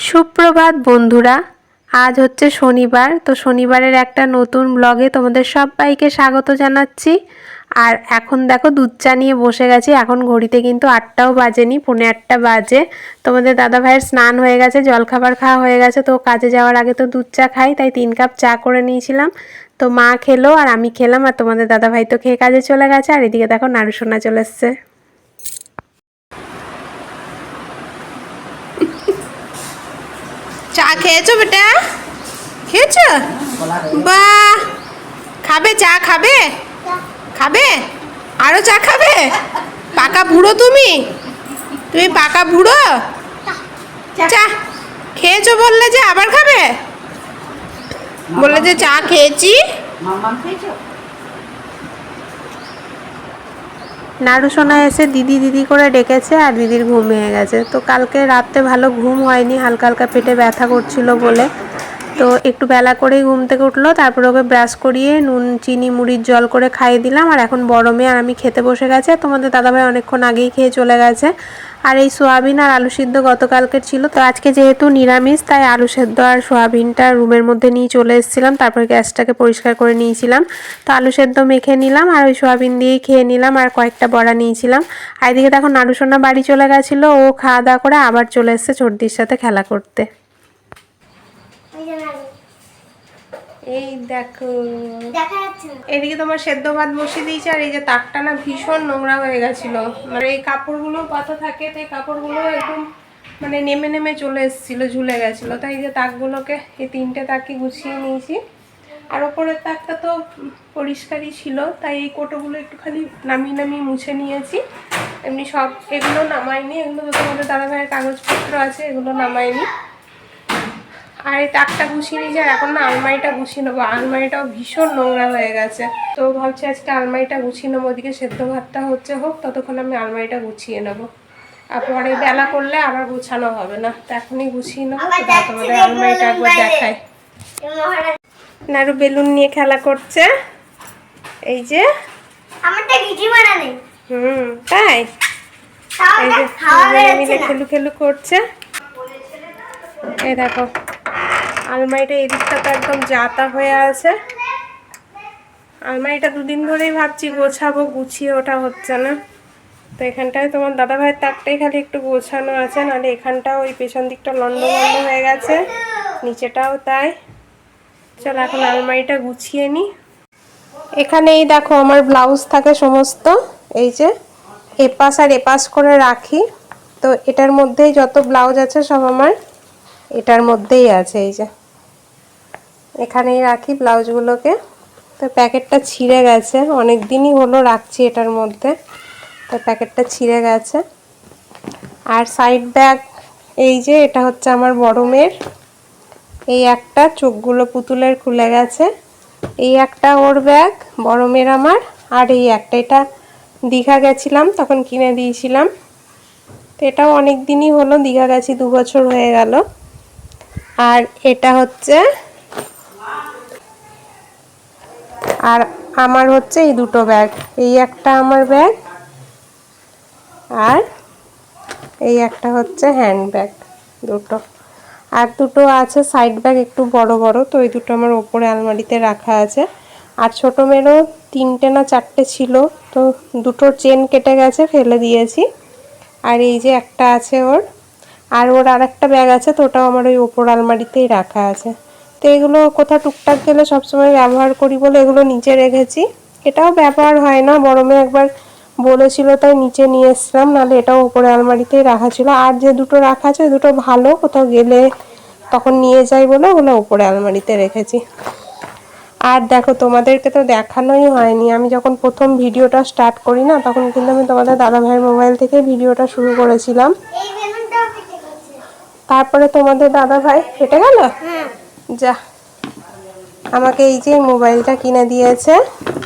সুপ্রভাত বন্ধুরা, আজ হচ্ছে শনিবার। তো শনিবারের একটা নতুন ব্লগে তোমাদের সবাইকে স্বাগত জানাচ্ছি। আর এখন দেখো দুধ চা নিয়ে বসে গেছি। এখন ঘড়িতে কিন্তু 8টাও বাজেনি, 8:45 বাজে। তোমাদের দাদা ভাইয়ের স্নান হয়ে গেছে, জলখাবার খাওয়া হয়ে গেছে। তো কাজে যাওয়ার আগে তো দুধ চা খাই, তাই 3 কাপ চা করে নিয়েছিলাম। তো মা খেলো আর আমি খেলাম, আর তোমাদের দাদা ভাই তো খেয়ে কাজে চলে গেছে। আর এদিকে দেখো নাড়ুসোনা চলে এসছে। চা খেয়েছো বেটা? খেয়েছো? বাহ, খাবে চা? খাবে খাবে আরো চা খাবে? পাকা বুড়ো তুমি, তুমি পাকা বুড়ো। চা খেয়েছো বললে যে আবার খাবে? বললে যে চা খেয়েছি। নাড়ুসোনা এসে দিদি দিদি করে ডেকেছে, আর দিদির ঘুম ভেঙে গেছে। তো কালকে রাতে ভালো ঘুম হয়নি, হালকা হালকা পেটে ব্যথা করছিল বলে। তো একটু বেলা করেই ঘুম থেকে উঠলো। তারপর ওকে ব্রাশ করিয়ে নুন চিনি মুড়ির জল করে খাইয়ে দিলাম। আর এখন বড় মেয়ে আর আমি খেতে বসে গেছে। তোমাদের দাদাভাই অনেকক্ষণ আগেই খেয়ে চলে গেছে। আর এই সোয়াবিন আর আলু সিদ্ধ গতকালকের ছিল, তো আজকে যেহেতু নিরামিষ তাই আলু সেদ্ধ আর সোয়াবিনটা রুমের মধ্যে নিয়ে চলে এসেছিলাম। তারপর গ্যাসটাকে পরিষ্কার করে নিয়েছিলাম। তো আলু সেদ্ধ মেখে নিলাম আর ওই সোয়াবিন দিয়েই খেয়ে নিলাম, আর কয়েকটা বড়া নিয়েছিলাম। আর এদিকে দেখো নাড়ুসোনা বাড়ি চলে গেছিলো। ও খাওয়া দাওয়া করে আবার চলে এসেছে চর্দির সাথে খেলা করতে। এই দেখো এদিকে তোমার সেদ্ধ ভাত বসিয়ে দিয়েছে। আর এই যে তাকটা না ভীষণ নোংরা হয়ে গেছিল, মানে এই কাপড়গুলো পাতা থাকে, তো এই কাপড়গুলো একদম মানে নেমে নেমে চলে এসেছিলো, ঝুলে গেছিলো। তাই এই যে তাকগুলোকে, এই 3টে তাকই গুছিয়ে নিয়েছি। আর ওপরের তাকটা তো পরিষ্কারই ছিল, তাই এই কোটোগুলো একটুখানি নামিয়ে নামিয়ে মুছে নিয়েছি। এমনি সব এগুলো নামাইনি, এগুলো তো তোমাদের দাদাভাইয়ের কাগজপত্র আছে, এগুলো নামাইনি। আর এই তাকটা গুছিয়ে নিয়েছি। আর এখন না আলমারিটা গুছিয়ে নেবো, আলমারিটাও ভীষণ নোংরা হয়ে গেছে। তো ভাবছি আজকে আলমারিটা গুছিয়ে নেবো, ওদিকে সেদ্ধ ভাতটা হচ্ছে হোক, ততক্ষণ আমি আলমারিটা গুছিয়ে নেবো। আর পরে বেলা করলে আবার গুছানো হবে না, তো এখনই গুছিয়ে নেবো। তোমাদের আলমারিটা একবার দেখায়। নাড়ু বেলুন নিয়ে খেলা করছে, এই যে তাই এই যে মিলে খেলু খেলু করছে। এই দেখো আলমারিটা এদিকটা তো একদম জাতা হয়ে আছে। আলমারিটা দুদিন ধরেই ভাবছি গোছাবো, গুছিয়ে ওঠা হচ্ছে না। তো এখানটায় তোমার দাদাভাইয়ের তাকটাই খালি একটু গোছানো আছে, নাহলে এখানটাও ওই পেছন দিকটা লন্ডভন্ড হয়ে গেছে, নিচেটাও তাই। চল এখন আলমারিটা গুছিয়ে নিই। এখানে এই দেখো আমার ব্লাউজ থাকে সমস্ত, এই যে এপাশ আর এপাশ করে রাখি। তো এটার মধ্যেই যত ব্লাউজ আছে সব আমার এটার মধ্যেই আছে, এই যে এখানেই রাখি ব্লাউজগুলোকে। তো প্যাকেটটা ছিঁড়ে গেছে, অনেক দিনই হলো রাখছি এটার মধ্যে, তো প্যাকেটটা ছিঁড়ে গেছে। আর সাইড ব্যাগ এই যে এটা হচ্ছে আমার বড় মেয়ের, এই একটা চোখগুলো পুতুলের খুলে গেছে, এই একটা ওর ব্যাগ বড় মেয়ের আমার। আর এই একটা, এটা দীঘা গেছিলাম তখন কিনে দিয়েছিলাম, তো এটাও অনেক দিনই হলো, দীঘা গেছি 2 বছর হয়ে গেল। আর এটা হচ্ছে, আর আমার হচ্ছে এই দুটো ব্যাগ, এই একটা আমার ব্যাগ আর এই একটা হচ্ছে হ্যান্ড ব্যাগ দুটো। আর দুটো আছে সাইড ব্যাগ একটু বড় বড়, তো ওই দুটো আমার ওপরে আলমারিতে রাখা আছে। আর ছোটো মেয়েরও 3টে না 4টে ছিল, তো দুটোর চেন কেটে গেছে, ফেলে দিয়েছি। আর এই যে একটা আছে ওর, আর ওর আর একটা ব্যাগ আছে, তো ওটাও আমার ওই ওপর আলমারিতেই রাখা আছে। তো এগুলো কোথাও টুকটাক গেলে সবসময় ব্যবহার করি বলে এগুলো নিচে রেখেছি। এটাও ব্যবহার হয় না, বড় মেয়ে একবার বলেছিল তাই নিচে নিয়ে এসছিলাম, নাহলে এটাও উপরে আলমারিতেই রাখা ছিল। আর যে দুটো রাখা আছে ওই দুটো ভালো, কোথাও গেলে তখন নিয়ে যাই বলে ওগুলো উপরে আলমারিতে রেখেছি। আর দেখো তোমাদেরকে তো দেখানোই হয়নি, আমি যখন প্রথম ভিডিওটা স্টার্ট করি না, তখন কিন্তু আমি তোমাদের দাদাভাইয়ের মোবাইল থেকে ভিডিওটা শুরু করেছিলাম। তারপরে তোমাদের দাদাভাই ফেটে গেল, যা আমাকে এই যে মোবাইলটা কিনে দিয়েছে।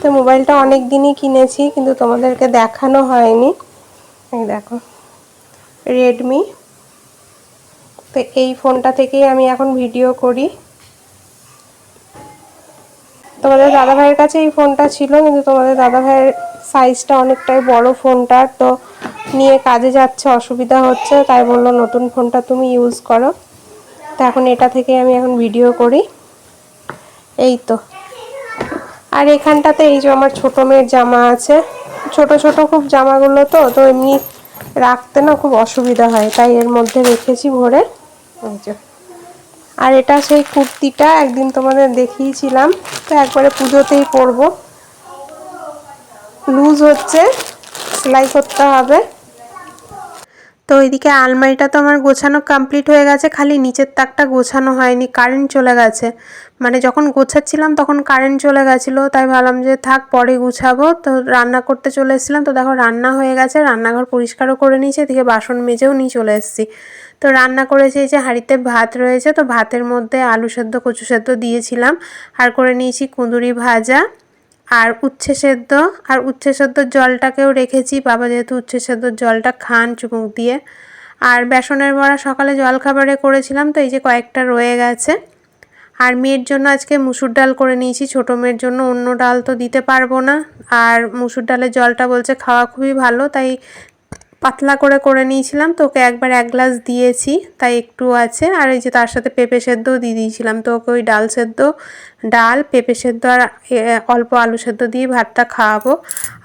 তো মোবাইলটা অনেক দিনই কিনেছি, কিন্তু তোমাদেরকে দেখানো হয়নি। এই দেখো রেডমি, তো এই ফোনটা থেকেই আমি এখন ভিডিও করি। তোমাদের দাদাভাইয়ের কাছে এই ফোনটা ছিল, কিন্তু তোমাদের দাদাভাইয়ের সাইজটা অনেকটাই বড় ফোনটার, তো নিয়ে কাজে যাচ্ছে অসুবিধা হচ্ছে, তাই বললো নতুন ফোনটা তুমি ইউজ করো। তো এখন এটা থেকে আমি এখন ভিডিও করি। এই তো। আর এখানটাতে এই যে আমার ছোটো মেয়ের জামা আছে, ছোট ছোট খুব জামাগুলো, তো এমনি রাখতে না খুব অসুবিধা হয়, তাই এর মধ্যে রেখেছি ভরে। এই যে। আর এটা সেই কুর্তিটা একদিন তোমাদের দেখিয়েছিলাম, তো একবারে পুজোতেই পরবো। লুজ হচ্ছে, সেলাই করতে হবে। তো ওইদিকে আলমারিটা তো আমার গোছানো কমপ্লিট হয়ে গেছে, খালি নিচের তাকটা গোছানো হয়নি, কারেন্ট চলে গেছে। মানে যখন গোছাচ্ছিলাম তখন কারেন্ট চলে গেছিলো, তাই ভাবলাম যে থাক পরে গুছাবো। তো রান্না করতে চলে এসেছিলাম, তো দেখো রান্না হয়ে গেছে, রান্নাঘর পরিষ্কারও করে নিয়েছি, এদিকে বাসন মেজেও নিয়ে চলে এসেছি। তো রান্না করেছি এই যে হাঁড়িতে ভাত রয়েছে, তো ভাতের মধ্যে আলু সেদ্ধ কচু সেদ্ধ দিয়েছিলাম, আর করে নিয়েছি কুঁদুরি ভাজা আর উচ্ছে সেদ্ধ। আর উচ্ছে সেদ্ধর জলটাকেও রেখেছি, বাবা যেহেতু উচ্ছে সেদ্ধর জলটা খান চুমুক দিয়ে। আর বেসনের বড়া সকালে জলখাবারে করেছিলাম, তো এই যে কয়েকটা রয়ে গেছে। আর মেয়ের জন্য আজকে মুসুর ডাল করে নিয়েছি, ছোটো মেয়ের জন্য অন্য ডাল তো দিতে পারবো না। আর মুসুর ডালের জলটা বলছে খাওয়া খুবই ভালো, তাই পাতলা করে নিয়েছিলাম। তো ওকে একবার 1 গ্লাস দিয়েছি, তাই একটু আছে। আর এই যে তার সাথে পেঁপে সেদ্ধও দিয়ে দিয়েছিলাম, তো ওকে ওই ডাল পেঁপে সেদ্ধ আর অল্প আলু সেদ্ধ দিয়ে ভাতটা খাওয়াবো।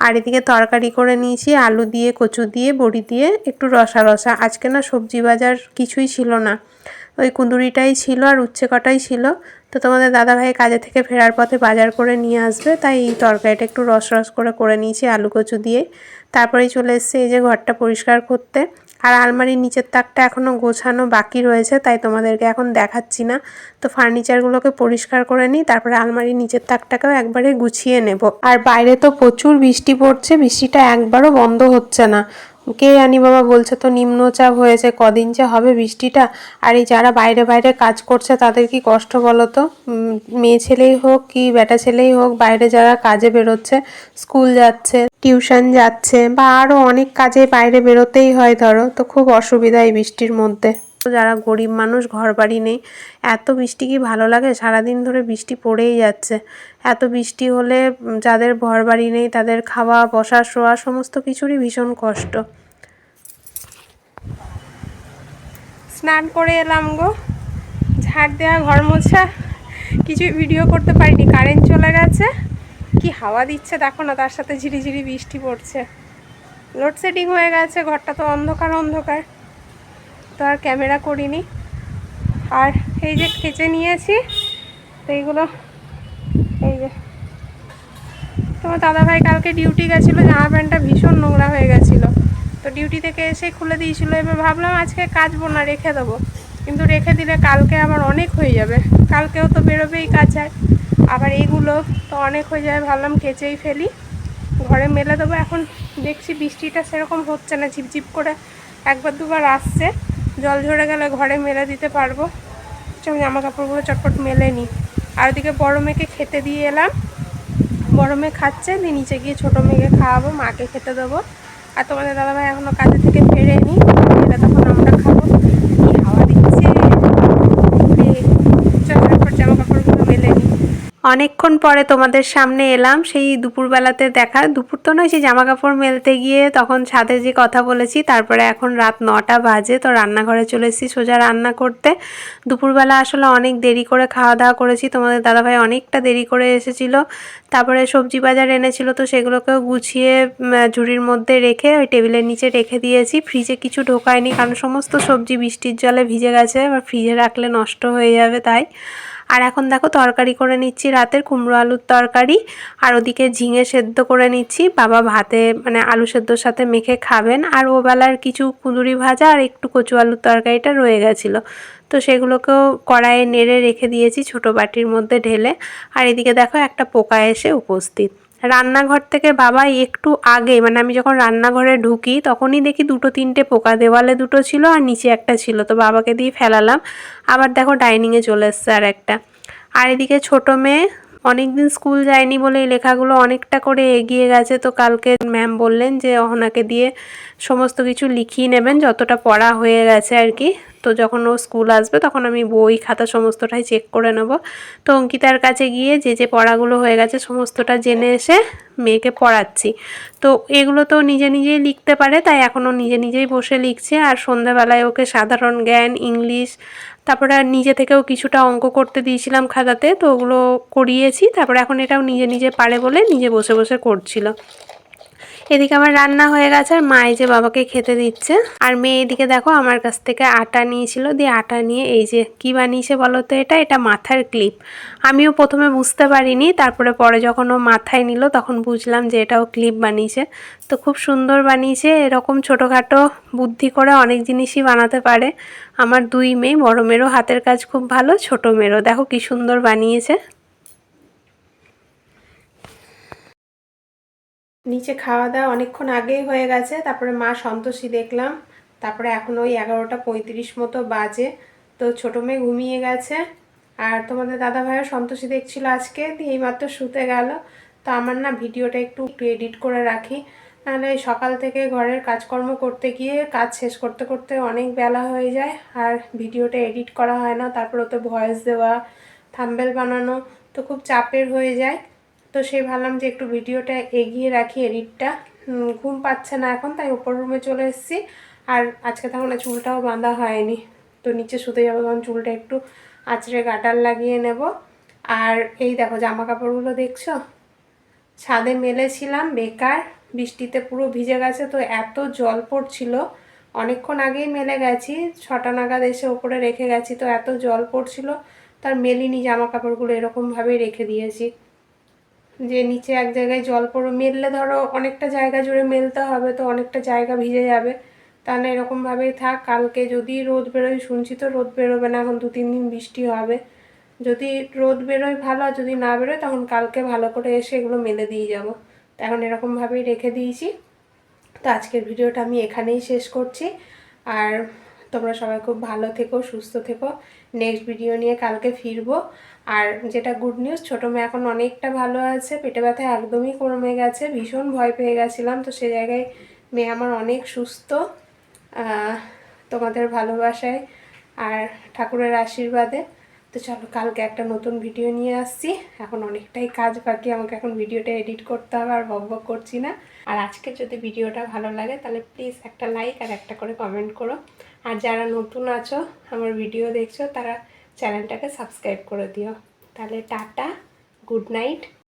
আর এদিকে তরকারি করে নিয়েছি আলু দিয়ে, কচু দিয়ে, বড়ি দিয়ে, একটু রসা রসা। আজকে না সবজি বাজার কিছুই ছিল না, ওই কুঁদুরিটাই ছিল আর উচ্ছে কটাই ছিল। তো তোমাদের দাদাভাই কাজে থেকে ফেরার পথে বাজার করে নিয়ে আসবে, তাই এই তরকারিটা একটু রস করে নিয়েছি আলু কচু দিয়ে। তারপরেই চলে এসেছে এই যে ঘরটা পরিষ্কার করতে। আর আলমারির নিচের তাকটা এখনও গোছানো বাকি রয়েছে, তাই তোমাদেরকে এখন দেখাচ্ছি না। তো ফার্নিচারগুলোকে পরিষ্কার করে নিই, তারপরে আলমারির নিচের তাকটাকেও একবারে গুছিয়ে নেব। আর বাইরে তো প্রচুর বৃষ্টি পড়ছে, বৃষ্টিটা একবারও বন্ধ হচ্ছে না। কে জানি বাবা, বলছে তো নিম্নচাপ হয়েছে, কদিন যে হবে বৃষ্টিটা। আর এই যারা বাইরে বাইরে কাজ করছে তাদের কি কষ্ট বলো তো। মেয়ে ছেলেই হোক কি বেটা ছেলেই হোক, বাইরে যারা কাজে বেরোচ্ছে, স্কুল যাচ্ছে, টিউশন যাচ্ছে, বা আরও অনেক কাজে বাইরে বেরোতেই হয় ধরো, তো খুব অসুবিধা এই বৃষ্টির মধ্যে। যারা গরিব মানুষ, ঘর বাড়ি নেই, এত বৃষ্টি কি ভালো লাগে? সারাদিন ধরে বৃষ্টি পড়েই যাচ্ছে। এত বৃষ্টি হলে যাদের ঘর বাড়ি নেই তাদের খাওয়া বসা শোয়া সমস্ত কিছুরই ভীষণ কষ্ট। স্নান করে এলাম গো, ঝাড় দেওয়া, ঘর মোছা, কিছুই ভিডিও করতে পারিনি, কারেন্ট চলে গেছে। কি হাওয়া দিচ্ছে দেখো না, তার সাথে ঝিরিঝিরি বৃষ্টি পড়ছে। লোডশেডিং হয়ে গেছে, ঘরটা তো অন্ধকার, তো আর ক্যামেরা করিনি। আর এই যে কেচে নিয়েছি, তো এইগুলো এই যে তোমার দাদাভাই কালকে ডিউটি গেছিলো, জামা প্যান্টটা ভীষণ নোংরা হয়ে গেছিলো, তো ডিউটি থেকে এসে খুলে দিয়েছিলো। এবার ভাবলাম আজকে কাচবো না, রেখে দেবো, কিন্তু রেখে দিলে কালকে আবার অনেক হয়ে যাবে, কালকেও তো বেরোবেই কাচায়, আবার এইগুলো তো অনেক হয়ে যাবে, ভাবলাম কেচেই ফেলি, ঘরে মেলে দেবো। এখন দেখছি বৃষ্টিটা সেরকম হচ্ছে না, ঝিপঝিপ করে একবার দুবার আসছে, জল ঝরে গেলে ঘরে মেলে দিতে পারবো। জামা কাপড়গুলো চটপট মেলে নিই। আর ওদিকে বড় মেয়েকে খেতে দিয়ে এলাম, বড় মেয়ে খাচ্ছে, দিয়ে নিচে গিয়ে ছোটো মেয়েকে খাওয়াবো, মাকে খেতে দেবো। আর তোমাদের দাদাভাই এখনও কাজে থেকে ফেরেনি, এটা তখন আমরা খাবো। কি হাওয়া দিচ্ছে, চটপট জামা কাপড়গুলো মেলে নিই। অনেকক্ষণ পরে তোমাদের সামনে এলাম, সেই দুপুরবেলাতে দেখা, দুপুর তো নয়, সেই জামা কাপড় মেলতে গিয়ে তখন ছাদে যে কথা বলেছি। তারপরে এখন রাত 9টা বাজে, তো রান্নাঘরে চলে এসেছি সোজা রান্না করতে। দুপুরবেলা আসলে অনেক দেরি করে খাওয়া দাওয়া করেছি, তোমাদের দাদাভাই অনেকটা দেরি করে এসেছিল। তারপরে সবজি বাজার এনেছিল, তো সেগুলোকেও গুছিয়ে ঝুড়ির মধ্যে রেখে ওই টেবিলের নিচে রেখে দিয়েছি। ফ্রিজে কিছু ঢোকায়নি, কারণ সমস্ত সবজি বৃষ্টির জলে ভিজে গেছে, এবার ফ্রিজে রাখলে নষ্ট হয়ে যাবে, তাই। আর এখন দেখো তরকারি করে নিচ্ছি, রাতের কুমড়ো আলুর তরকারি। আর ওদিকে ঝিঙে সেদ্ধ করে নিচ্ছি, বাবা ভাতে মানে আলু সেদ্ধর সাথে মেখে খাবেন। আর ওবেলার কিছু কুঁদুরি ভাজা আর একটু কচু আলুর তরকারিটা রয়ে গেছিলো, তো সেগুলোকেও কড়াইয়ে নেড়ে রেখে দিয়েছি ছোটো বাটির মধ্যে ঢেলে। আর এদিকে দেখো একটা পোকা এসে উপস্থিত রান্নাঘর থেকে। বাবা একটু আগে, মানে আমি যখন রান্নাঘরে ঢুকি তখনই দেখি 2-3টে পোকা, দেওয়ালে 2টো ছিল আর নিচে একটা ছিল, তো বাবাকে দিয়ে ফেলালাম। আবার দেখো ডাইনিংয়ে চলে এসছে আর একটা। আর এদিকে ছোটো মেয়ে অনেকদিন স্কুল যায়নি বলে এই লেখাগুলো অনেকটা করে এগিয়ে গেছে, তো কালকে ম্যাম বললেন যে অহনাকে দিয়ে সমস্ত কিছু লিখিয়ে নেবেন, যতটা পড়া হয়ে গেছে আর কি। তো যখন ও স্কুল আসবে তখন আমি বই খাতা সমস্তটাই চেক করে নেব। তো অঙ্কিতার কাছে গিয়ে যে পড়াগুলো হয়ে গেছে সমস্তটা জেনে এসে মেয়েকে পড়াচ্ছি। তো এগুলো তো নিজে নিজেই লিখতে পারে, তাই এখনও নিজে নিজেই বসে লিখছে। আর সন্ধ্যাবেলায় ওকে সাধারণ জ্ঞান, ইংলিশ, তারপরে আর নিজে থেকেও কিছুটা অঙ্ক করতে দিয়েছিলাম খাতাতে, তো ওগুলো করিয়েছি। তারপরে এখন এটাও নিজে নিজে পারে বলে নিজে বসে বসে করছিল। এদিকে আমার রান্না হয়ে গেছে আর মা এই যে বাবাকে খেতে দিচ্ছে। আর মেয়ে এদিকে দেখো আমার কাছ থেকে আটা নিয়েছিল, দিয়ে আটা নিয়ে এই যে কি বানিয়েছে বলো তো, এটা মাথার ক্লিপ। আমিও প্রথমে বুঝতে পারিনি, তারপরে পরে যখন ও মাথায় নিল তখন বুঝলাম যে এটাও ক্লিপ বানিয়েছে। তো খুব সুন্দর বানিয়েছে। এরকম ছোটোখাটো বুদ্ধি করে অনেক জিনিসই বানাতে পারে আমার দুই মেয়ে। বড় মেয়েরও হাতের কাজ খুব ভালো, ছোটো মেয়েরও দেখো কি সুন্দর বানিয়েছে। নিচে খাওয়া দাওয়া অনেকক্ষণ আগেই হয়ে গেছে। তারপরে মা সন্তোষী দেখলাম। তারপরে এখন ওই 11:35 মতো বাজে। তো ছোটো মেয়ে ঘুমিয়ে গেছে। আর তোমাদের দাদা ভাইও সন্তোষী দেখছিল আজকে, দিয়ে এইমাত্র শুতে গেল। তো আমার না ভিডিওটা একটু এডিট করে রাখি, নাহলে সকাল থেকে ঘরের কাজকর্ম করতে গিয়ে কাজ শেষ করতে করতে অনেক বেলা হয়ে যায়, আর ভিডিওটা এডিট করা হয় না। তারপর ওতে ভয়েস দেওয়া, থাম্বনেল বানানো, তো খুব চাপের হয়ে যায়। তো সেই ভাবলাম যে একটু ভিডিওটা এগিয়ে রাখি এডিটটা। ঘুম পাচ্ছে না এখন, তাই উপর রুমে চলে এসেছি। আর আজকে তাহলে চুলটাও বাঁধা হয়নি, তো নিচে শুতে যাবো, তখন চুলটা একটু আঁচড়ে গাটার লাগিয়ে নেব। আর এই দেখো জামা কাপড়গুলো দেখছো, ছাদে মেলেছিলাম বেকার, বৃষ্টিতে পুরো ভিজে গেছে। তো এত জল পড়ছিল, অনেকক্ষণ আগেই মেলে গেছি, 6টা নাগাদ এসে ওপরে রেখে গেছি। তো এত জল পড়ছিল তার মেলিনি জামা কাপড়গুলো, এরকমভাবেই রেখে দিয়েছি। যে নিচে এক জায়গায় জল পড়ে মেললে ধরো অনেকটা জায়গা জুড়ে মেলতে হবে, তো অনেকটা জায়গা ভিজে যাবে। তাহলে এরকমভাবেই থাক। কালকে যদি রোদ বেরোয়, শুনছি তো রোদ বেরোবে না, এখন 2-3 দিন বৃষ্টি হবে। যদি রোদ বেরোয় ভালো, আর যদি না বেরোয় তখন কালকে ভালো করে এসে এগুলো মেলে দিয়ে যাব। তো এখন এরকমভাবেই রেখে দিয়েছি। তো আজকের ভিডিওটা আমি এখানেই শেষ করছি। আর তোমরা সবাই খুব ভালো থেকো, সুস্থ থেকো। নেক্সট ভিডিও নিয়ে কালকে ফিরবো। আর যেটা গুড নিউজ, ছোটো মেয়ে এখন অনেকটা ভালো আছে, পেটে ব্যথা একদমই কমে গেছে। ভীষণ ভয় পেয়ে গেছিলাম, তো সে জায়গায় মেয়ে আমার অনেক সুস্থ, তোমাদের ভালোবাসায় আর ঠাকুরের আশীর্বাদে। তো চলো কালকে একটা নতুন ভিডিও নিয়ে আসছি। এখন অনেকটাই কাজ বাকি, আমাকে এখন ভিডিওটা এডিট করতে হবে, আর বকবক করছি না। আর আজকে যদি ভিডিওটা ভালো লাগে তাহলে প্লিজ একটা লাইক আর একটা করে কমেন্ট করো। আর যারা নতুন আছো আমার ভিডিও দেখছো তারা চ্যানেলটাকে সাবস্ক্রাইব করে দিও। তাহলে টাটা, গুড নাইট।